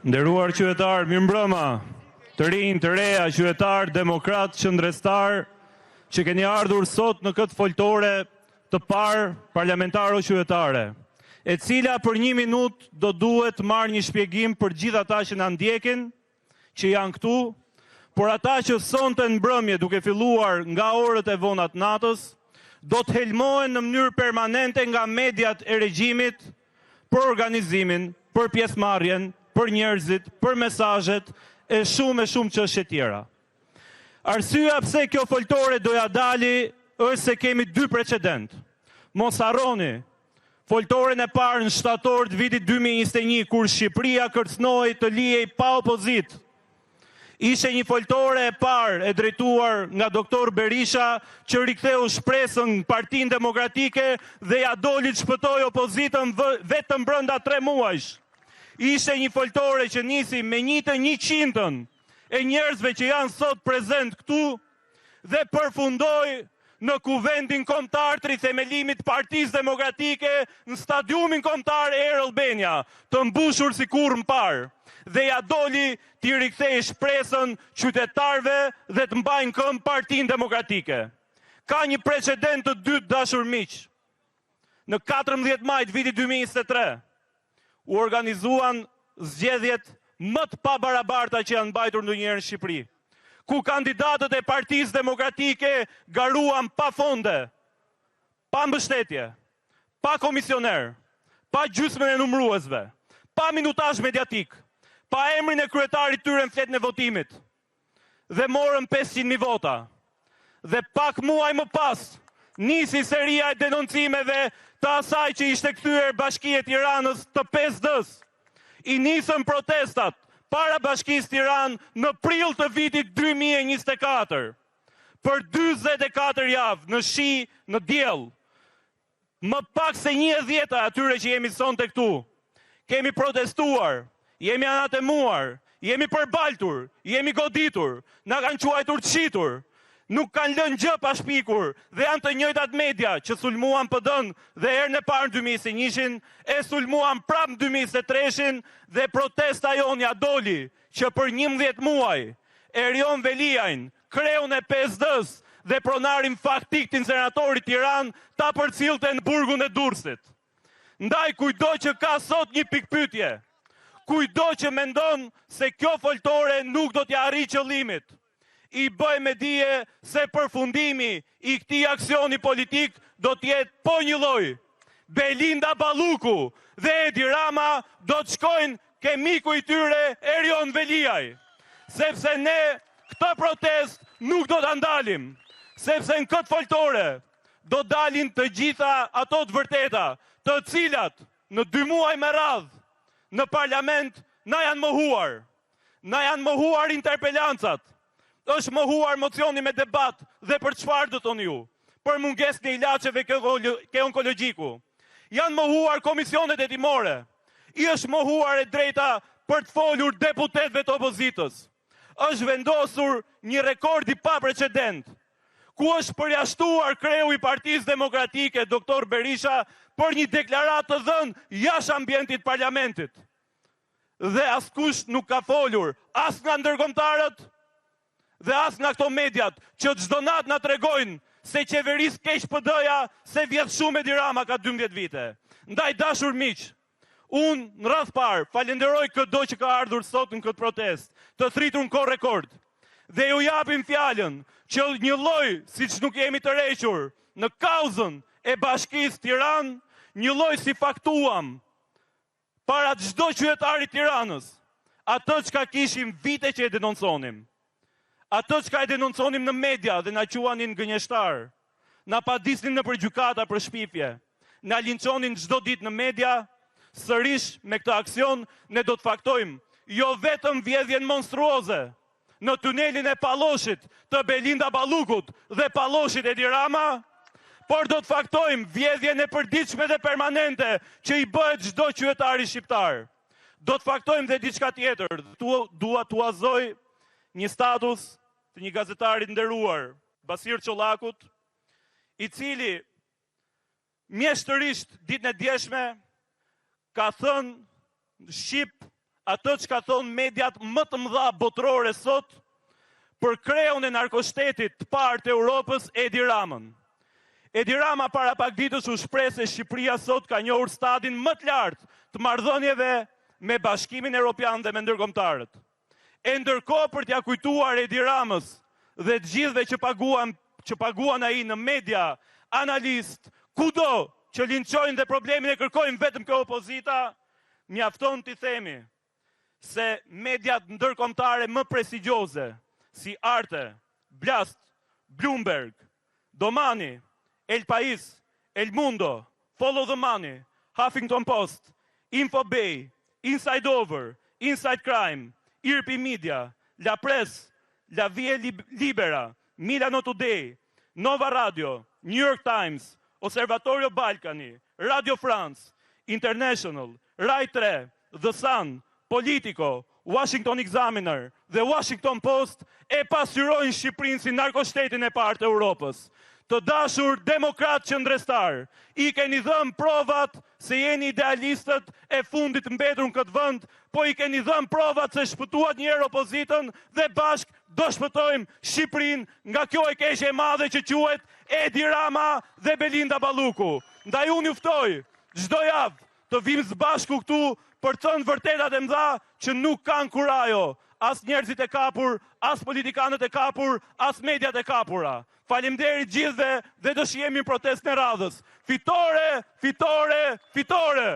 Nderuar qytetar, mirëmbrëma, të rinj, të reja, qytetar, demokrat, qëndrestar, që keni ardhur sot në këtë foltore të parë parlamentaro-qytetare, e cila për 1 minutë do duhet marrë një shpjegim për gjithë ata që na ndjekin, që janë këtu, por ata që sonte në mbrëmje duke filluar nga orët e vonat natës, do të helmohen në mënyrë permanente nga mediat e regjimit për organizimin, për pjesëmarrjen, për njerëzit, për mesazhet e shumë çështje tjera. Arsyeja pse kjo foltore doja dali është se kemi 2 precedent. Mos harroni, foltoren e parë në shtator të vitit 2021, kur Shqipëria kërcënohej të lihej pa opozitë. Ishte një foltore e parë e drejtuar nga doktor Berisha, që riktheu shpresën në Partinë Demokratike dhe ja doli të shpëtoi opozitën vetëm brenda 3 muajsh. Ishte një foltore që nisi me 1/100 e njerëzve që janë sot prezent këtu dhe përfundoi në kuvendin kombëtar të rithemelimit të Partisë Demokratike në stadiumin kombëtar Air Albania, të mbushur si kurrë më parë, dhe ja doli t'i rikthejë shpresën qytetarëve dhe të mbajnë këmbë Partinë Demokratike. Ka një precedent të dytë, dashur miq. Në 14 maj të vitit 2023 u organizuan zgjedhjet më të pabarabarta që janë mbajtur ndonjëherë në Shqipëri, ku kandidatët e Partisë Demokratike garuan pa fonde, pa mbështetje, pa komisioner, pa gjysmën e numëruesve, pa minutazh mediatik, pa emrin e kryetarit tyre në fletën e votimit, dhe morën 500.000 vota. Dhe pak muaj më pas, nisi seria e denoncimeve të asaj që ishte kthyer Bashkia e Tiranës të 5D-s. I nisën protestat para Bashkisë Tiranë në prill të vitit 2024. Për 44 javë, në shi, në diell, më pak se 1/10 atyre që jemi sonte këtu, kemi protestuar, jemi anatemuar, jemi përbaltur, jemi goditur, na kanë quajtur të shitur. Nuk kanë lënë gjë pa shpikur dhe janë të njëjtat media që sulmuan PD-n dhe herën e parë në 2021, e sulmuan prapë në 2023 dhe protesta jonë ja doli që për 11 muaj Erion Veliajn, kreun e PSD-s dhe pronarin faktik të insenatorit Tiranë ta përcillte në burgun e Durrësit. Ndaj kujdo që ka sot një pikpyetje, kujdo që mendon se kjo foltore nuk do t'ja arrijë qëllimit, i bëj me dije se përfundimi i këtij aksioni politik do t'jetë po një lloj. Belinda Balluku dhe Edi Rama do të shkojnë ke miku i tyre Erion Veliaj, sepse ne këtë protest nuk do ta ndalim, sepse në këtë foltore do dalin të gjitha ato të vërteta, të cilat në 2 muaj me radhë në parlament na janë mohuar. Na janë mohuar interpelancat. Është mohuar mocioni me debat dhe për çfarë do thoni ju? Për mungesën e ilaçeve ke onkologjiku. Janë mohuar komisionet hetimore. I është mohuar e drejta për të folur deputetëve të opozitës. Është vendosur një rekord i paprecedent, ku është përjashtuar kreu i Partisë Demokratike, doktor Berisha, për një deklaratë të dhënë jashtë ambientit parlamentit. Dhe askush nuk ka folur, as nga ndërkombëtarët, dhe as nga këto mediat që çdo natë na tregojnë se qeverisë keq PD-ja, se vjedh shumë Edi Rama ka 12 vite. Ndaj dashur miq, unë në radh parë falenderoj çdo që ka ardhur sot në këtë protestë, të thritur në kohë rekord. Dhe ju japim fjalën që një lloj, siç nuk jemi të rrequr në kauzën e Bashkisë Tiranë, një lloj si faktuam para çdo qytetari Tiranës, atë çka kishim vite që e denonconim. Ato që ka e denonconim në media dhe na quanin gënjeshtar, na padisnin në përgjykata për shpifje, na linçonin çdo ditë në media, sërish me këtë aksion ne do të faktojmë jo vetëm vjedhjen monstruoze në tunelin e Palloshit të Belinda Ballukut dhe Palloshit Edi Rama, por do të faktojmë vjedhjen e përditshme dhe permanente që i bëhet çdo qytetari shqiptar. Do të faktojmë dhe diçka tjetër. Dua t'u azoj një status të një gazetarit nderuar, Basir Çollakut, i cili mjeshtërisht ditën e djeshme ka thënë shqip atë që ka thonë mediat më të mëdha botërore sot për kreun e narkoshtetit të parë të Europës, Edi Ramën. Edi Rama para pak ditësh u shpreh se Shqipëria sot ka njohur stadin më të lartë të marrëdhënieve me Bashkimin Evropian dhe me ndërkombëtarët. E ndërkohë për t'ia kujtuar Edi Ramës dhe të gjithëve që paguan ai në media, analist, kudo që linçojnë dhe problemin e kërkojnë vetëm kjo opozita, mjafton t'i themi se mediat ndërkombëtare më prestigjioze si Arte, Blast, Bloomberg, Domani, El País, El Mundo, Follow the Money, Huffington Post, Infobay, Inside Over, Inside Crime, Irpi Media, La Press, La Via Libera, Milano Today, Nova Radio, New York Times, Osservatorio Balkani, Radio France, International, Rai 3, The Sun, Politico, Washington Examiner dhe Washington Post e pasqyrojnë Shqipërinë si narkoshtetin e parë të Europës. Të dashur demokrat qendrestar, i keni dhënë provat se jeni idealistët e fundit mbetur në këtë vend, po i keni dhënë provat se shpëtuat një herë opozitën dhe bashk do shpëtojmë Shqipërinë nga kjo e keqe e madhe që quhet Edi Rama dhe Belinda Balluku. Ndaj unë ju ftoj çdo javë të vim së bashku këtu për të thënë vërtetat e mëdha që nuk kanë kurajo, as njerëzit e kapur, as politikanët e kapur, as mediat e kapura. Faleminderit gjithëve dhe do shihemi në protestën e radhës. Fitore, fitore, fitore!